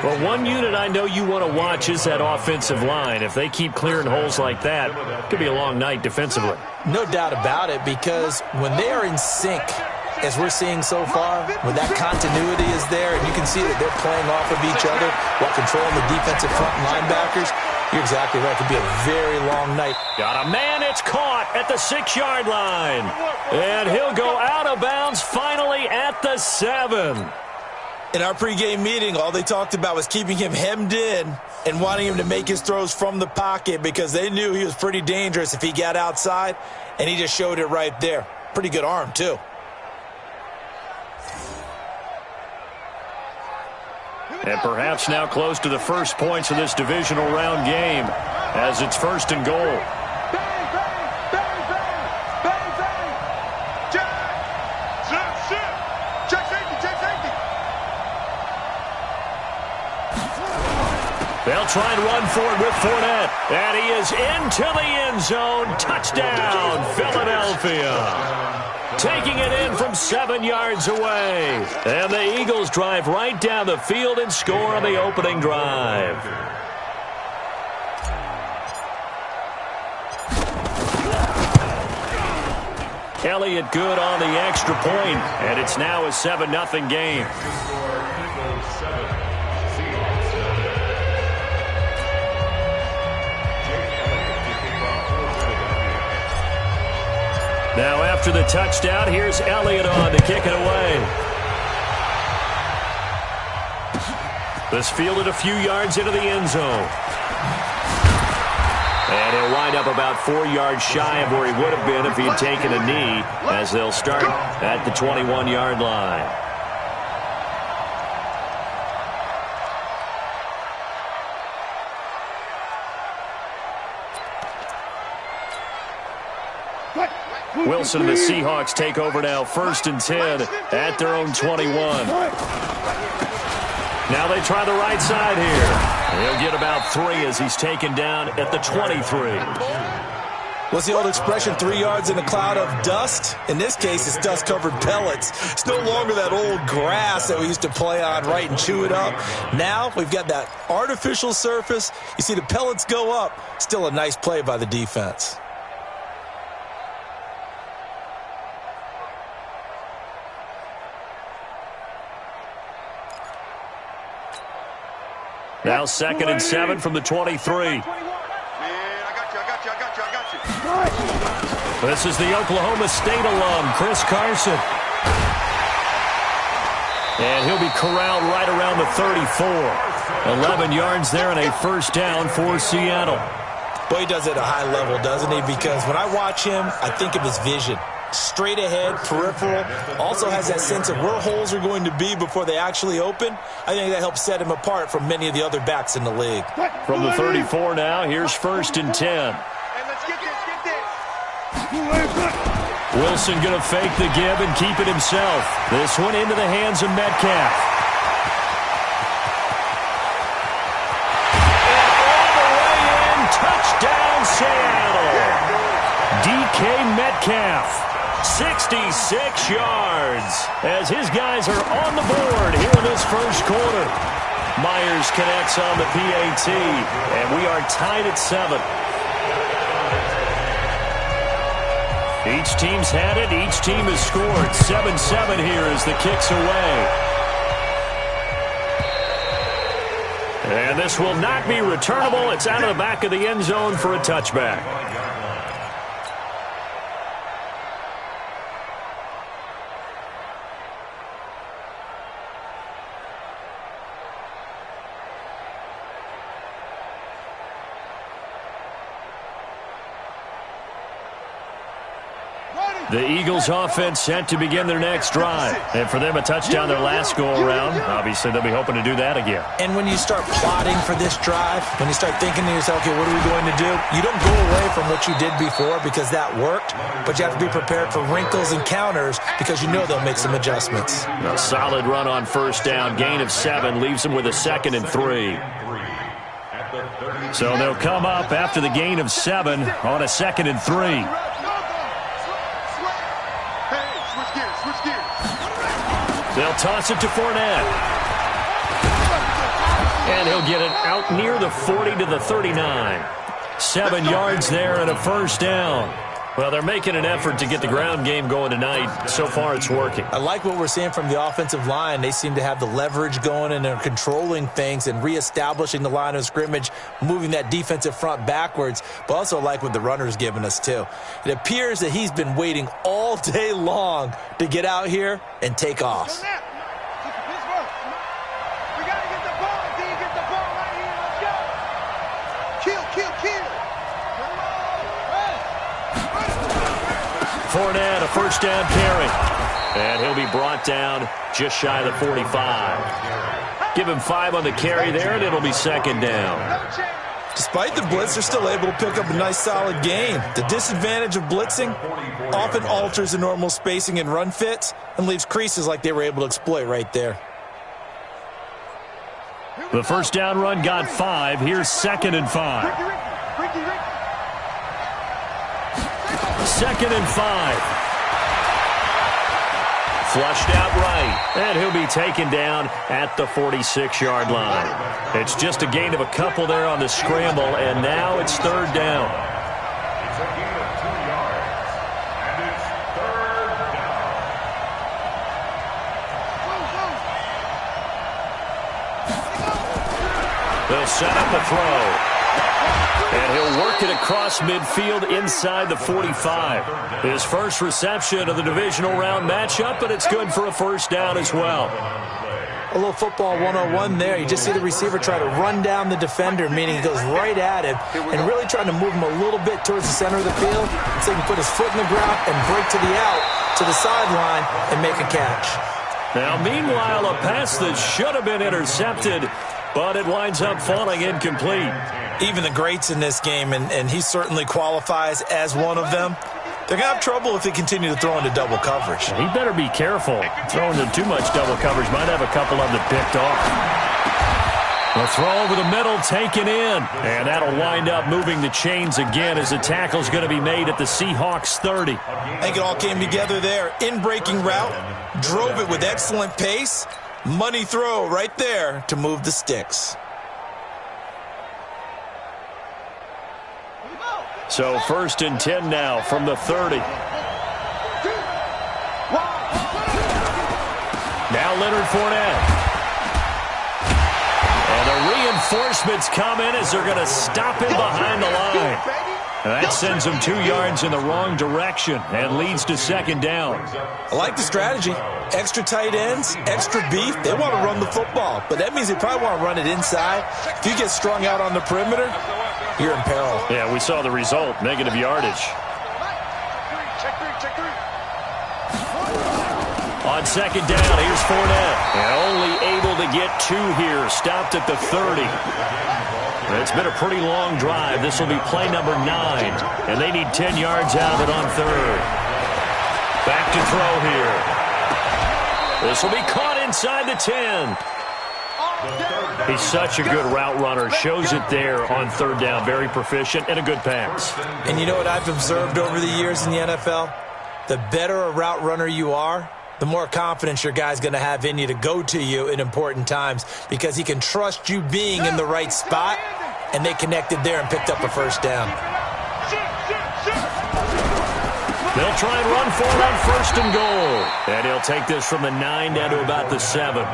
Well, one unit I know you want to watch is that offensive line. If they keep clearing holes like that, it could be a long night defensively. No doubt about it, because when they are in sync, as we're seeing so far, when that continuity is there, and you can see that they're playing off of each other while controlling the defensive front linebackers, you're exactly right. It could be a very long night. Got a man. It's caught at the 6-yard line. And he'll go out of bounds finally at the 7. In our pregame meeting, all they talked about was keeping him hemmed in and wanting him to make his throws from the pocket because they knew he was pretty dangerous if he got outside, and he just showed it right there. Pretty good arm, too. And perhaps now close to the first points of this divisional round game as it's 1st and goal. They'll try and run for it with Fournette. And he is into the end zone. Touchdown, Philadelphia. Taking it in from 7 yards away. And the Eagles drive right down the field and score on the opening drive. Elliott good on the extra point, and it's now a 7-0 game. Now after the touchdown, here's Elliott on to kick it away. This fielded a few yards into the end zone. And he'll wind up about 4 yards shy of where he would have been if he had taken a knee, as they'll start at the 21-yard line. Wilson and the Seahawks take over now, 1st and 10 at their own 21. Now they try the right side here. He'll get about 3 as he's taken down at the 23. What's the old expression, 3 yards in a cloud of dust? In this case, it's dust-covered pellets. It's no longer that old grass that we used to play on, right, and chew it up. Now we've got that artificial surface. You see the pellets go up. Still a nice play by the defense. Now 2nd and 7 from the 23. This is the Oklahoma State alum, Chris Carson. And he'll be corralled right around the 34. 11 yards there and a 1st down for Seattle. Boy, he does it at a high level, doesn't he? Because when I watch him, I think of his vision. Straight ahead, peripheral, also has that sense of where holes are going to be before they actually open. I think that helps set him apart from many of the other backs in the league. From the 34 now, here's 1st and 10. Wilson going to fake the give and keep it himself. This one into the hands of Metcalf. And all the way in, touchdown Seattle. DK Metcalf. 66 yards as his guys are on the board here in this 1st quarter. Myers connects on the PAT, and we are tied at 7. Each team's had it. Each team has scored. 7-7 here as the kick's away. And this will not be returnable. It's out of the back of the end zone for a touchback. The Eagles offense set to begin their next drive. And for them, a touchdown their last go-around. Obviously, they'll be hoping to do that again. And when you start plotting for this drive, when you start thinking to yourself, okay, what are we going to do? You don't go away from what you did before because that worked, but you have to be prepared for wrinkles and counters because you know they'll make some adjustments. A solid run on 1st down. Gain of 7 leaves them with a 2nd and 3. So they'll come up after the gain of 7 on a 2nd and 3. They'll toss it to Fournette. And he'll get it out near the 40 to the 39. 7 yards there and a first down. Well, they're making an effort to get the ground game going tonight. So far, it's working. I like what we're seeing from the offensive line. They seem to have the leverage going, and they're controlling things and reestablishing the line of scrimmage, moving that defensive front backwards, but also like what the runner's giving us, too. It appears that he's been waiting all day long to get out here and take off. Fournette, a first down carry. And he'll be brought down just shy of the 45. Give him 5 on the carry there, and it'll be second down. Despite the blitz, they're still able to pick up a nice, solid gain. The disadvantage of blitzing often alters the normal spacing and run fits and leaves creases like they were able to exploit right there. The first down run got 5. Here's 2nd and 5. 2nd and 5. Flushed out right. And he'll be taken down at the 46-yard line. It's just a gain of a couple there on the scramble, and now it's 3rd down. It's a gain of 2 yards, and it's 3rd down. They'll set up a throw. And he'll work it across midfield inside the 45. His first reception of the divisional round matchup, but it's good for a first down as well. A little football 101 there. You just see the receiver try to run down the defender, meaning he goes right at him, and really trying to move him a little bit towards the center of the field so he can put his foot in the ground and break to the out, to the sideline, and make a catch. Now, meanwhile, a pass that should have been intercepted, but it winds up falling incomplete. Even the greats in this game, and he certainly qualifies as one of them, they're going to have trouble if they continue to throw into double coverage. He better be careful. Throwing into too much double coverage might have a couple of them picked off. The throw over the middle taken in, and that'll wind up moving the chains again as the tackle's going to be made at the Seahawks 30. I think it all came together there. In-breaking route, drove it with excellent pace. Money throw right there to move the sticks. So 1st and 10 now from the 30. Now Leonard Fournette. And the reinforcements come in as they're going to stop him behind the line. That sends him 2 yards in the wrong direction and leads to 2nd down. I like the strategy. Extra tight ends, extra beef. They want to run the football, but that means they probably want to run it inside. If you get strung out on the perimeter, you're in peril. Yeah, we saw the result, negative yardage. On 2nd down, here's Fournette. And only able to get 2 here, stopped at the 30. It's been a pretty long drive. This will be play number 9, and they need 10 yards out of it on 3rd. Back to throw here. This will be caught inside the 10. He's such a good route runner. Shows it there on 3rd down. Very proficient and a good pass. And you know what I've observed over the years in the NFL? The better a route runner you are, the more confidence your guy's going to have in you to go to you in important times because he can trust you being in the right spot, and they connected there and picked up a first down. They'll try and run for it on 1st and goal. And he'll take this from the 9 down to about the 7.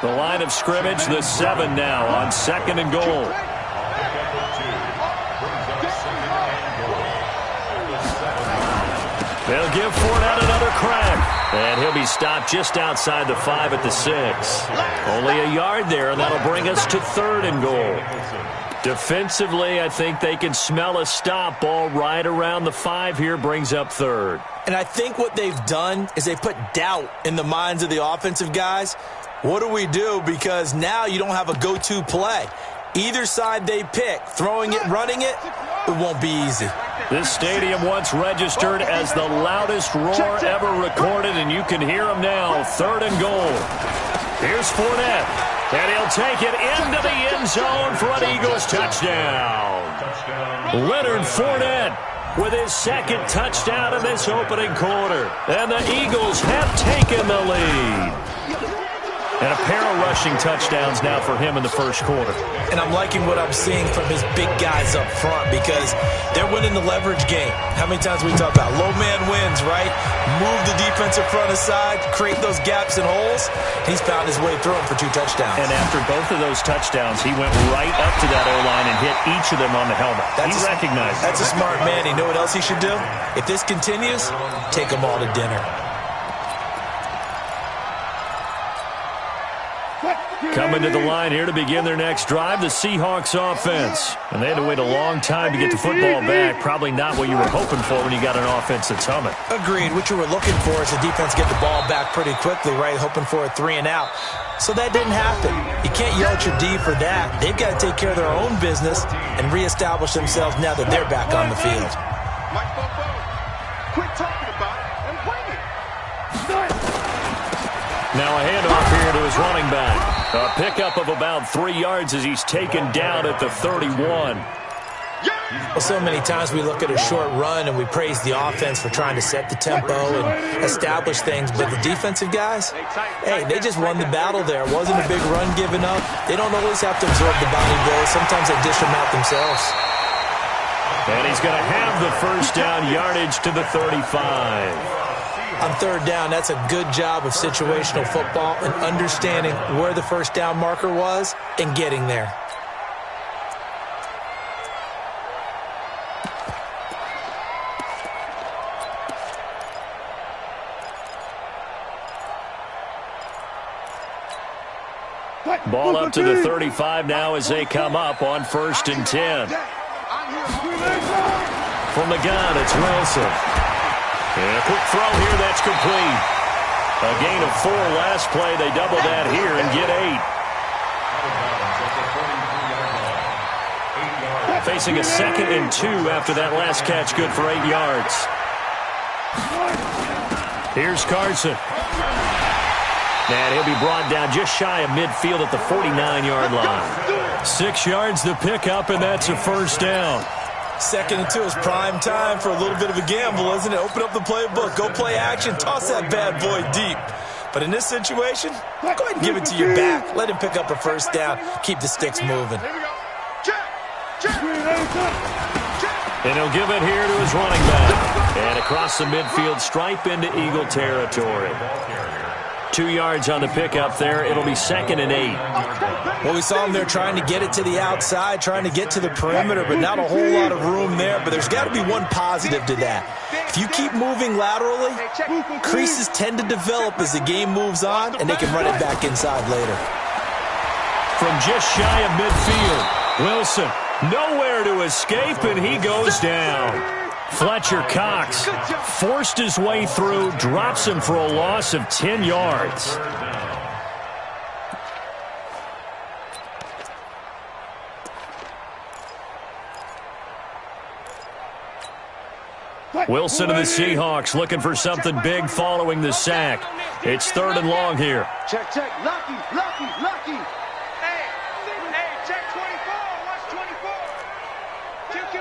The line of scrimmage, the 7 now on 2nd and goal. They'll give Fournette another crack. And he'll be stopped just outside the 5 at the 6. Only a yard there, and that'll bring us to 3rd and goal. Defensively, I think they can smell a stop. Ball right around the 5 here, brings up 3rd. And I think what they've done is they put doubt in the minds of the offensive guys. What do we do? Because now you don't have a go-to play. Either side they pick, throwing it, running it, it won't be easy. This stadium once registered as the loudest roar ever recorded, and you can hear them now. 3rd and goal. Here's Fournette, and he'll take it into the end zone for an Eagles touchdown. Leonard Fournette with his 2nd touchdown in this opening quarter, and the Eagles have taken the lead. And a pair of rushing touchdowns now for him in the first quarter. And I'm liking what I'm seeing from his big guys up front because they're winning the leverage game. How many times we talk about low man wins, right? Move the defensive front aside, create those gaps and holes. He's found his way through them for 2 touchdowns. And after both of those touchdowns, he went right up to that O-line and hit each of them on the helmet. He recognized it. That's a smart man. You know what else he should do? If this continues, take them all to dinner. Coming to the line here to begin their next drive, the Seahawks offense. And they had to wait a long time to get the football back. Probably not what you were hoping for when you got an offense that's humming. Agreed. What you were looking for is the defense get the ball back pretty quickly, right? Hoping for a 3 and out. So that didn't happen. You can't yell at your D for that. They've got to take care of their own business and reestablish themselves now that they're back on the field. Quit talking about it and bring it. Now a handoff here to his running back. A pickup of about 3 yards as he's taken down at the 31. Well, so many times we look at a short run and we praise the offense for trying to set the tempo and establish things, but the defensive guys, hey, they just won the battle there. It wasn't a big run given up. They don't always have to absorb the body blows. Sometimes they dish them out themselves. And he's going to have the first down yardage to the 35. On 3rd down, that's a good job of situational football and understanding where the first down marker was and getting there. Ball up to the 35 now as they come up on 1st and 10. From the gun, it's Wilson. And a quick throw here, that's complete. A gain of 4 last play. They double that here and get 8. Facing a 2nd and 2 after that last catch, good for 8 yards. Here's Carson. And he'll be brought down just shy of midfield at the 49-yard line. 6 yards to pick up, and that's a first down. 2nd and 2 is prime time for a little bit of a gamble, isn't it? Open up the playbook, go play action, toss that bad boy deep. But in this situation, go ahead and give it to your back. Let him pick up a first down. Keep the sticks moving. And he'll give it here to his running back. And across the midfield stripe into Eagle territory. 2 yards on the pickup there. It'll be 2nd and 8. Well, we saw him there trying to get it to the outside, trying to get to the perimeter, but not a whole lot of room there. But there's got to be one positive to that. If you keep moving laterally, creases tend to develop as the game moves on, and they can run it back inside later. From just shy of midfield, Wilson nowhere to escape, and he goes down. Fletcher Cox forced his way through, drops him for a loss of 10 yards. Wilson and the Seahawks looking for something big following the sack. It's 3rd and long here. Check. Lucky. Hey, check 24. Watch 24.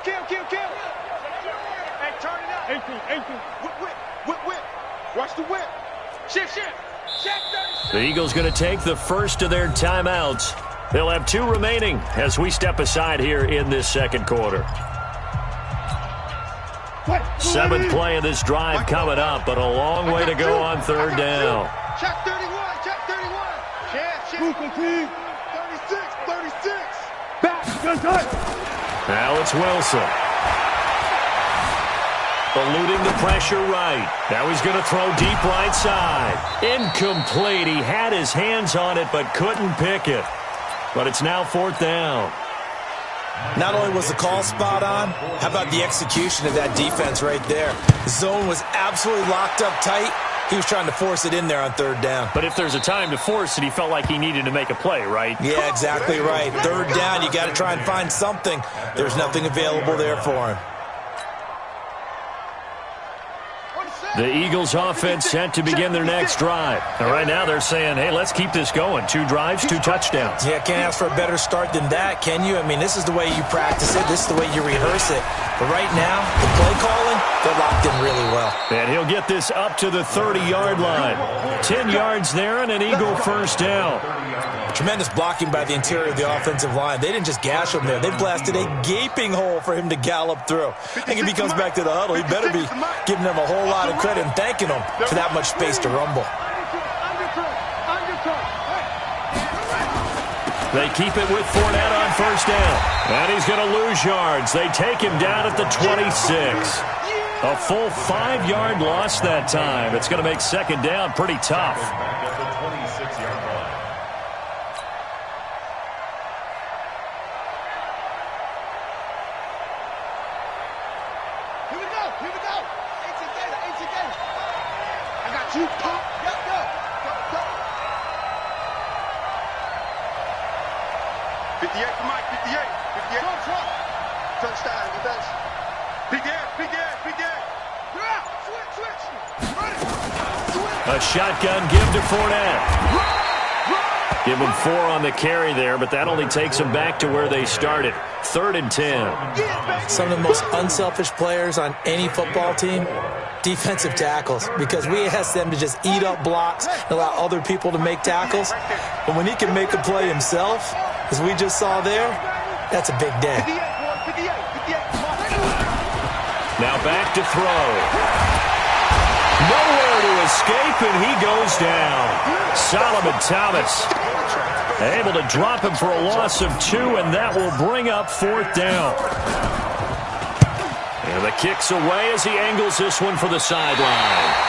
Kill. Hey, turn it up. 18. Whip. Watch the whip. Shift. Check 30. The Eagles going to take the first of their timeouts. They'll have 2 remaining as we step aside here in this 2nd quarter. 7th play of this drive coming up, but a long way to go on 3rd down. Check 31. Check. 36. Back. Now it's Wilson. Eluding the pressure right. Now he's going to throw deep right side. Incomplete. He had his hands on it but couldn't pick it. But it's now 4th down. Not only was the call spot on, how about the execution of that defense right there? The zone was absolutely locked up tight. He was trying to force it in there on 3rd down. But if there's a time to force it, he felt like he needed to make a play, right? Yeah, exactly right. 3rd down, you got to try and find something. There's nothing available there for him. The Eagles offense set to begin their next drive. And right now they're saying, hey, let's keep this going. 2 drives, 2 touchdowns. Yeah, can't ask for a better start than that, can you? I mean, this is the way you practice it. This is the way you rehearse it. But right now, the play calling, they're locked in really well. And he'll get this up to the 30-yard line. 10 yards there and an Eagle first down. Tremendous blocking by the interior of the offensive line. They didn't just gash him there. They blasted a gaping hole for him to gallop through. I think if he comes back to the huddle, he better be giving them a whole lot of credit and thanking them for that much space to rumble. They keep it with Fournette on first down. And he's going to lose yards. They take him down at the 26. A full 5-yard loss that time. It's going to make second down pretty tough. A shotgun give to Fournette. Give him 4 on the carry there, but that only takes them back to where they started. 3rd and 10. Some of the most unselfish players on any football team, defensive tackles, because we ask them to just eat up blocks and allow other people to make tackles. But when he can make a play himself, as we just saw there, that's a big day. Now back to throw. Nowhere to escape, and he goes down. Solomon Thomas able to drop him for a loss of 2, and that will bring up 4th down. And the kick's away as he angles this one for the sideline.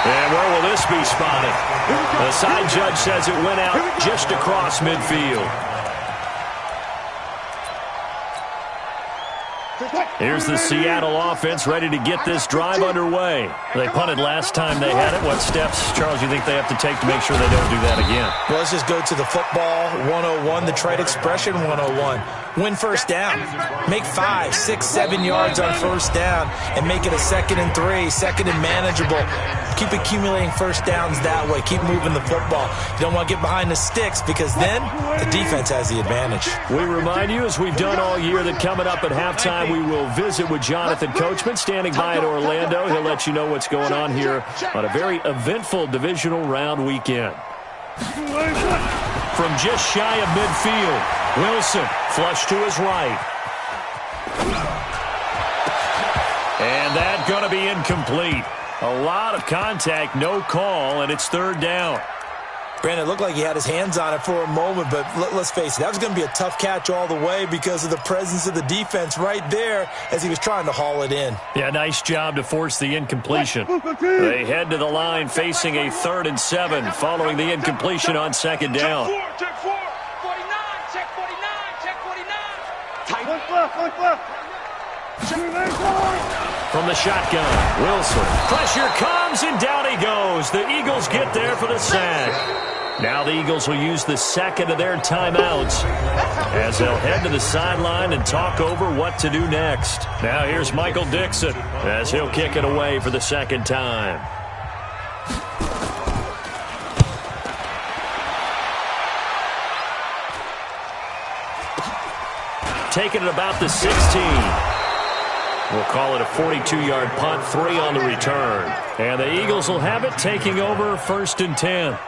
And where will this be spotted? The side judge says it went out just across midfield. Here's the Seattle offense ready to get this drive underway. They punted last time they had it. What steps, Charles, you think they have to take to make sure they don't do that again? Well, let's just go to the football 101, the trade expression 101. Win first down. Make 5, 6, 7 yards on first down and make it a 2nd and 3, 2nd and manageable. Keep accumulating first downs that way. Keep moving the football. You don't want to get behind the sticks because then the defense has the advantage. We remind you, as we've done all year, that coming up at halftime we will visit with Jonathan Coachman standing by in Orlando. He'll let you know what's going on here on a very eventful divisional round weekend. From just shy of midfield, Wilson flush to his right. And that's going to be incomplete. A lot of contact, no call, and it's 3rd down. Brandon, it looked like he had his hands on it for a moment, but let's face it, that was going to be a tough catch all the way because of the presence of the defense right there as he was trying to haul it in. Yeah, nice job to force the incompletion. They head to the line facing a 3rd and 7 following the incompletion on 2nd down. Check 4, 49, check 49, check 49. Tight. Look left. From the shotgun, Wilson. Pressure comes, and down he goes. The Eagles get there for the sack. Now the Eagles will use the 2nd of their timeouts as they'll head to the sideline and talk over what to do next. Now here's Michael Dixon as he'll kick it away for the 2nd time. Taking it about the 16. We'll call it a 42-yard punt, 3 on the return. And the Eagles will have it, taking over 1st and 10.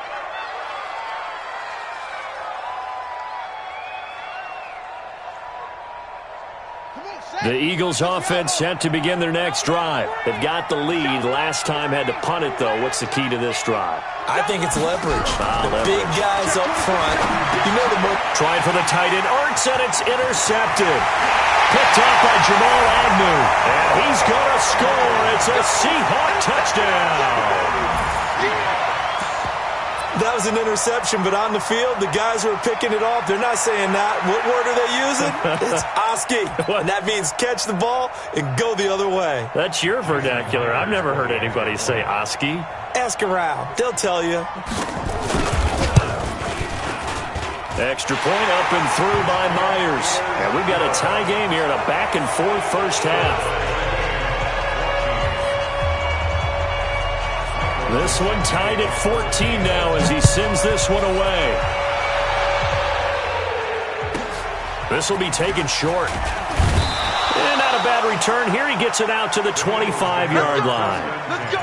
The Eagles offense set to begin their next drive. They've got the lead. Last time had to punt it, though. What's the key to this drive? I think it's leverage. The big guys up front. You know the most. Trying for the tight end. Ertz, and it's intercepted. Picked up by Jamal Agnew. And he's going to score. It's a Seahawk touchdown. That was an interception, but on the field, the guys who are picking it off, they're not saying that. What word are they using? It's Oski. And that means catch the ball and go the other way. That's your vernacular. I've never heard anybody say Oski. Ask around. They'll tell you. Extra point up and through by Myers. And we've got a tie game here in a back-and-forth first half. This one tied at 14 now as he sends this one away. This will be taken short. And not a bad return here. He gets it out to the 25-yard line. Let's go.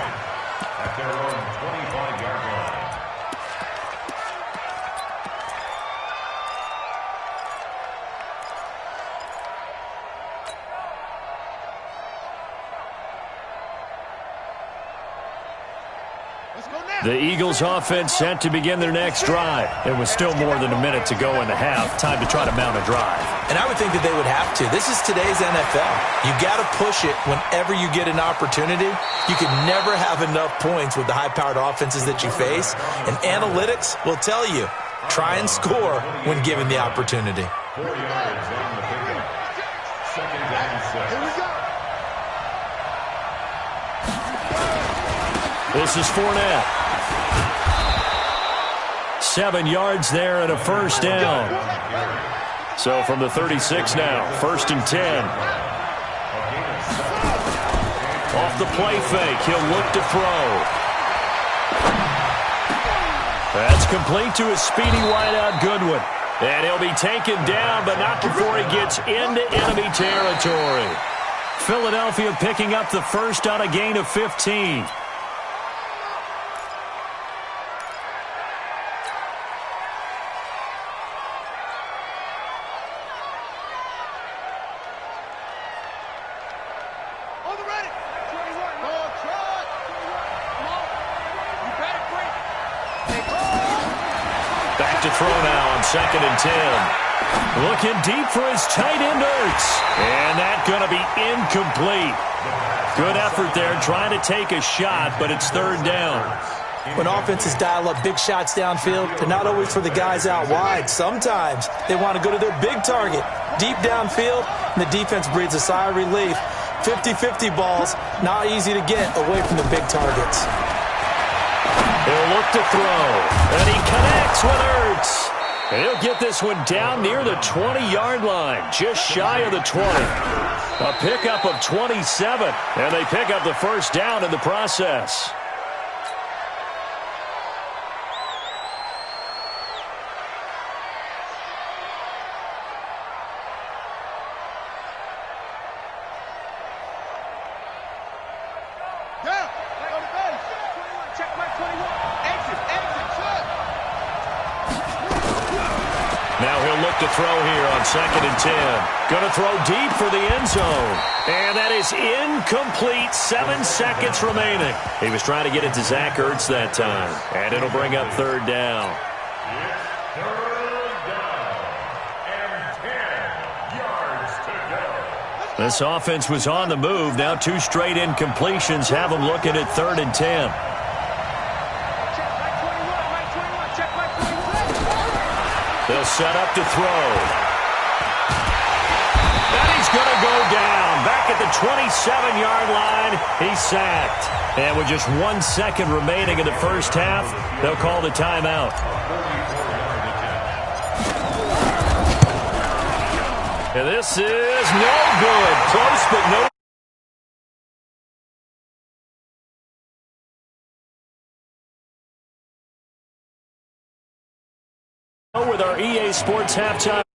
The Eagles offense set to begin their next drive. It was still more than a minute to go in the half. Time to try to mount a drive. And I would think that they would have to. This is today's NFL. You got to push it whenever you get an opportunity. You can never have enough points with the high-powered offenses that you face. And analytics will tell you, try and score when given the opportunity. 4 yards on the pickup. Second down, 6. Here we go. This is Fournette. 7 yards there and a first down. So from the 36 now, 1st and 10. Off the play fake, he'll look to throw. That's complete to his speedy wideout Goodwin. And he'll be taken down, but not before he gets into enemy territory. Philadelphia picking up the first on a gain of 15. Throw now on 2nd and 10. Looking deep for his tight end, Ertz. And that's going to be incomplete. Good effort there trying to take a shot, but it's 3rd down. When offenses dial up big shots downfield, they're not always for the guys out wide. Sometimes they want to go to their big target, deep downfield, and the defense breathes a sigh of relief. 50-50 balls, not easy to get away from the big targets. He'll look to throw, and he connects with Ertz. And he'll get this one down near the 20-yard line, just shy of the 20. A pickup of 27, and they pick up the first down in the process. To throw here on 2nd and 10. Going to throw deep for the end zone. And that is incomplete. 7 seconds remaining. He was trying to get it to Zach Ertz that time. And it'll bring up 3rd down. It's 3rd down and 10 yards to go. This offense was on the move. Now 2 straight incompletions have them looking at 3rd and 10. They'll set up to throw. And he's going to go down. Back at the 27-yard line, he's sacked. And with just 1 second remaining in the first half, they'll call the timeout. And this is no good. Close, but no. With our EA Sports halftime.